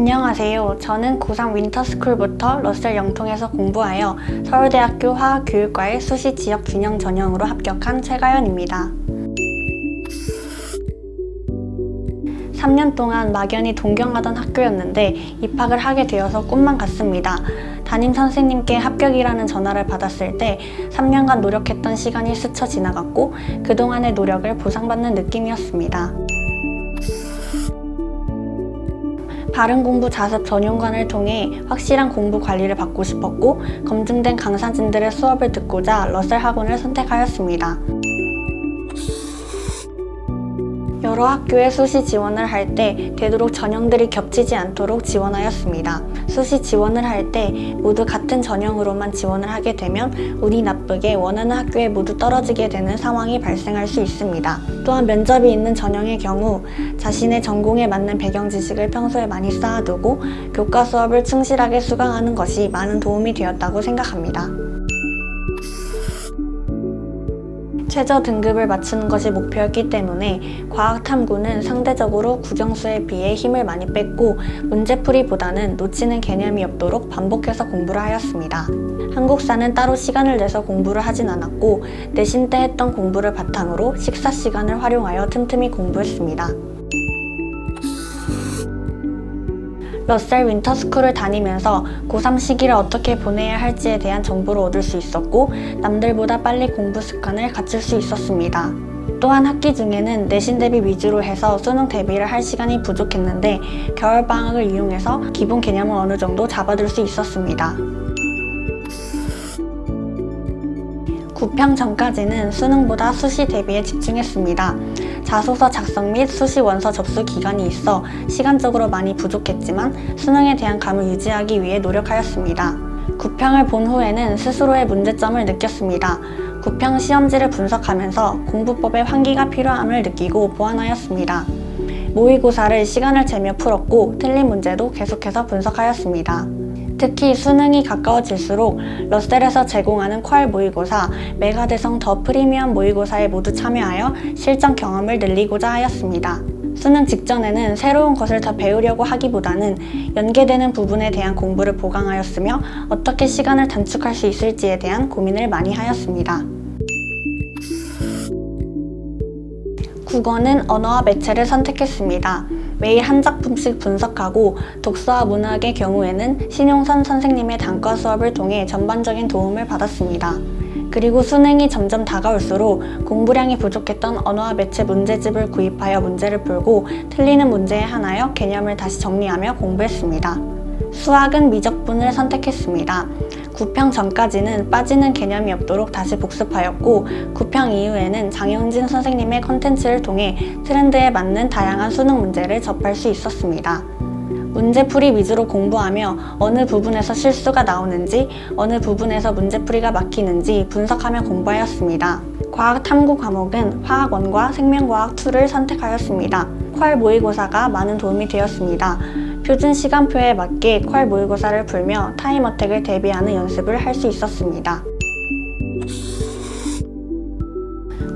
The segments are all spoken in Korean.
안녕하세요. 저는 고3 윈터스쿨부터 러셀 영통에서 공부하여 서울대학교 화학교육과의 수시 지역 균형 전형으로 합격한 최가연입니다. 3년 동안 막연히 동경하던 학교였는데 입학을 하게 되어서 꿈만 같습니다. 담임 선생님께 합격이라는 전화를 받았을 때 3년간 노력했던 시간이 스쳐 지나갔고 그동안의 노력을 보상받는 느낌이었습니다. 바른 공부 자습 전용관을 통해 확실한 공부 관리를 받고 싶었고 검증된 강사진들의 수업을 듣고자 러셀 학원을 선택하였습니다. 여러 학교에 수시 지원을 할 때 되도록 전형들이 겹치지 않도록 지원하였습니다. 수시 지원을 할 때 모두 같은 전형으로만 지원을 하게 되면 운이 나쁘게 원하는 학교에 모두 떨어지게 되는 상황이 발생할 수 있습니다. 또한 면접이 있는 전형의 경우 자신의 전공에 맞는 배경 지식을 평소에 많이 쌓아두고 교과 수업을 충실하게 수강하는 것이 많은 도움이 되었다고 생각합니다. 최저 등급을 맞추는 것이 목표였기 때문에 과학탐구는 상대적으로 국영수에 비해 힘을 많이 뺐고 문제풀이보다는 놓치는 개념이 없도록 반복해서 공부를 하였습니다. 한국사는 따로 시간을 내서 공부를 하진 않았고 내신 때 했던 공부를 바탕으로 식사 시간을 활용하여 틈틈이 공부했습니다. 러셀 윈터스쿨을 다니면서 고3 시기를 어떻게 보내야 할지에 대한 정보를 얻을 수 있었고 남들보다 빨리 공부 습관을 갖출 수 있었습니다. 또한 학기 중에는 내신 대비 위주로 해서 수능 대비를 할 시간이 부족했는데 겨울방학을 이용해서 기본 개념을 어느 정도 잡아둘 수 있었습니다. 구평 전까지는 수능보다 수시 대비에 집중했습니다. 자소서 작성 및 수시 원서 접수 기간이 있어 시간적으로 많이 부족했지만 수능에 대한 감을 유지하기 위해 노력하였습니다. 구평을 본 후에는 스스로의 문제점을 느꼈습니다. 구평 시험지를 분석하면서 공부법에 환기가 필요함을 느끼고 보완하였습니다. 모의고사를 시간을 재며 풀었고 틀린 문제도 계속해서 분석하였습니다. 특히 수능이 가까워질수록 러셀에서 제공하는 퀄 모의고사, 메가대성 더 프리미엄 모의고사에 모두 참여하여 실전 경험을 늘리고자 하였습니다. 수능 직전에는 새로운 것을 더 배우려고 하기보다는 연계되는 부분에 대한 공부를 보강하였으며 어떻게 시간을 단축할 수 있을지에 대한 고민을 많이 하였습니다. 국어는 언어와 매체를 선택했습니다. 매일 한 작품씩 분석하고 독서와 문학의 경우에는 신용선 선생님의 단과 수업을 통해 전반적인 도움을 받았습니다. 그리고 수능이 점점 다가올수록 공부량이 부족했던 언어와 매체 문제집을 구입하여 문제를 풀고 틀리는 문제에 한하여 개념을 다시 정리하며 공부했습니다. 수학은 미적분을 선택했습니다. 구평 전까지는 빠지는 개념이 없도록 다시 복습하였고 구평 이후에는 장영진 선생님의 컨텐츠를 통해 트렌드에 맞는 다양한 수능 문제를 접할 수 있었습니다. 문제풀이 위주로 공부하며 어느 부분에서 실수가 나오는지 어느 부분에서 문제풀이가 막히는지 분석하며 공부하였습니다. 과학 탐구 과목은 화학 1과 생명과학 2를 선택하였습니다. 퀄 모의고사가 많은 도움이 되었습니다. 표준 시간표에 맞게 퀄 모의고사를 풀며 타임어택을 대비하는 연습을 할 수 있었습니다.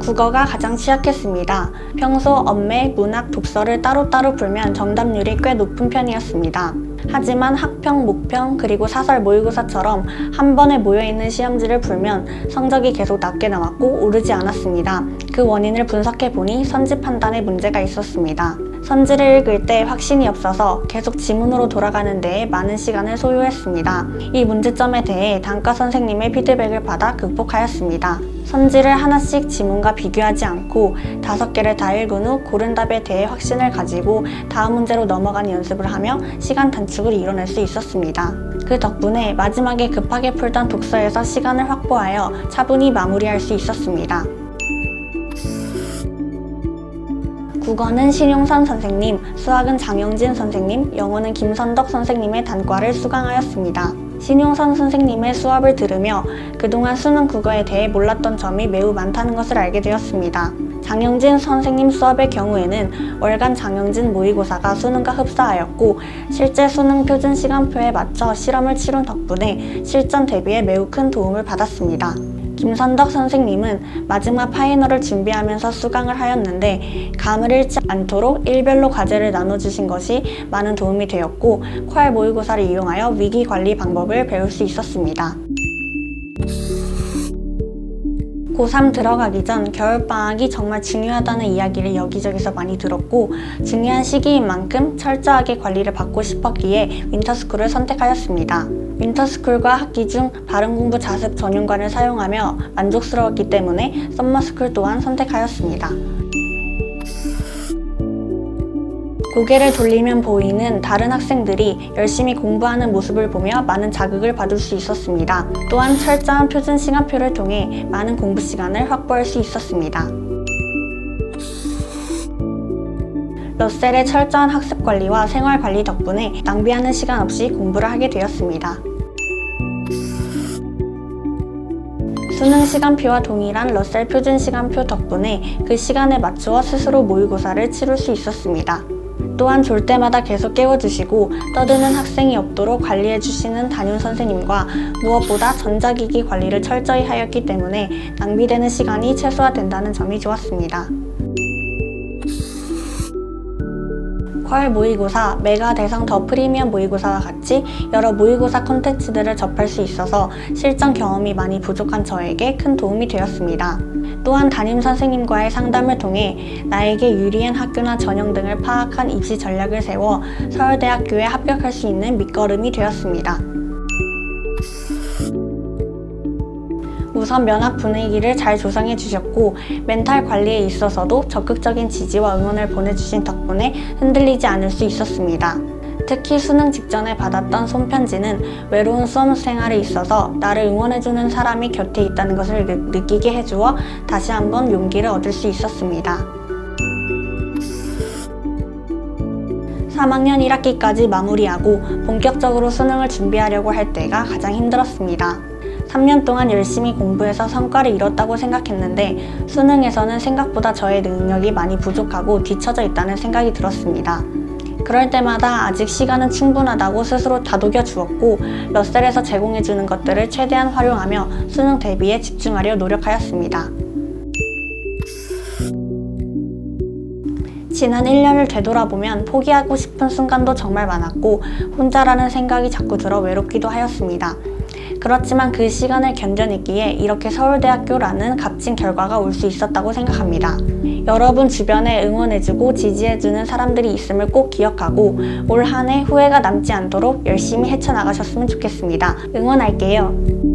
국어가 가장 취약했습니다. 평소 언매, 문학, 독서를 따로따로 풀면 정답률이 꽤 높은 편이었습니다. 하지만 학평, 목평, 그리고 사설 모의고사처럼 한 번에 모여있는 시험지를 풀면 성적이 계속 낮게 나왔고 오르지 않았습니다. 그 원인을 분석해보니 선지 판단에 문제가 있었습니다. 선지를 읽을 때 확신이 없어서 계속 지문으로 돌아가는 데에 많은 시간을 소요했습니다. 이 문제점에 대해 단과 선생님의 피드백을 받아 극복하였습니다. 선지를 하나씩 지문과 비교하지 않고 5개를 다 읽은 후 고른 답에 대해 확신을 가지고 다음 문제로 넘어가는 연습을 하며 시간 단축을 이뤄낼 수 있었습니다. 그 덕분에 마지막에 급하게 풀던 독서에서 시간을 확보하여 차분히 마무리할 수 있었습니다. 국어는 신용선 선생님, 수학은 장영진 선생님, 영어는 김선덕 선생님의 단과를 수강하였습니다. 신용선 선생님의 수업을 들으며 그동안 수능 국어에 대해 몰랐던 점이 매우 많다는 것을 알게 되었습니다. 장영진 선생님 수업의 경우에는 월간 장영진 모의고사가 수능과 흡사하였고 실제 수능 표준 시간표에 맞춰 실험을 치룬 덕분에 실전 대비에 매우 큰 도움을 받았습니다. 김선덕 선생님은 마지막 파이널을 준비하면서 수강을 하였는데 감을 잃지 않도록 일별로 과제를 나눠주신 것이 많은 도움이 되었고 퀄 모의고사를 이용하여 위기 관리 방법을 배울 수 있었습니다. 고3 들어가기 전 겨울방학이 정말 중요하다는 이야기를 여기저기서 많이 들었고 중요한 시기인 만큼 철저하게 관리를 받고 싶었기에 윈터스쿨을 선택하였습니다. 윈터스쿨과 학기 중 발음공부 자습 전용관을 사용하며 만족스러웠기 때문에 썸머스쿨 또한 선택하였습니다. 고개를 돌리면 보이는 다른 학생들이 열심히 공부하는 모습을 보며 많은 자극을 받을 수 있었습니다. 또한 철저한 표준 시간표를 통해 많은 공부 시간을 확보할 수 있었습니다. 러셀의 철저한 학습 관리와 생활 관리 덕분에 낭비하는 시간 없이 공부를 하게 되었습니다. 수능 시간표와 동일한 러셀 표준 시간표 덕분에 그 시간에 맞추어 스스로 모의고사를 치룰 수 있었습니다. 또한 졸 때마다 계속 깨워주시고 떠드는 학생이 없도록 관리해주시는 담임 선생님과 무엇보다 전자기기 관리를 철저히 하였기 때문에 낭비되는 시간이 최소화된다는 점이 좋았습니다. 퀄 모의고사, 메가 대상 더 프리미엄 모의고사와 같이 여러 모의고사 콘텐츠들을 접할 수 있어서 실전 경험이 많이 부족한 저에게 큰 도움이 되었습니다. 또한 담임 선생님과의 상담을 통해 나에게 유리한 학교나 전형 등을 파악한 입시 전략을 세워 서울대학교에 합격할 수 있는 밑거름이 되었습니다. 우선 면학 분위기를 잘 조성해 주셨고 멘탈 관리에 있어서도 적극적인 지지와 응원을 보내주신 덕분에 흔들리지 않을 수 있었습니다. 특히 수능 직전에 받았던 손편지는 외로운 수험 생활에 있어서 나를 응원해주는 사람이 곁에 있다는 것을 느끼게 해주어 다시 한번 용기를 얻을 수 있었습니다. 3학년 1학기까지 마무리하고 본격적으로 수능을 준비하려고 할 때가 가장 힘들었습니다. 3년 동안 열심히 공부해서 성과를 이뤘다고 생각했는데 수능에서는 생각보다 저의 능력이 많이 부족하고 뒤처져 있다는 생각이 들었습니다. 그럴 때마다 아직 시간은 충분하다고 스스로 다독여 주었고 러셀에서 제공해주는 것들을 최대한 활용하며 수능 대비에 집중하려 노력하였습니다. 지난 1년을 되돌아보면 포기하고 싶은 순간도 정말 많았고 혼자라는 생각이 자꾸 들어 외롭기도 하였습니다. 그렇지만 그 시간을 견뎌냈기에 이렇게 서울대학교라는 값진 결과가 올 수 있었다고 생각합니다. 여러분 주변에 응원해주고 지지해주는 사람들이 있음을 꼭 기억하고 올 한 해 후회가 남지 않도록 열심히 헤쳐나가셨으면 좋겠습니다. 응원할게요.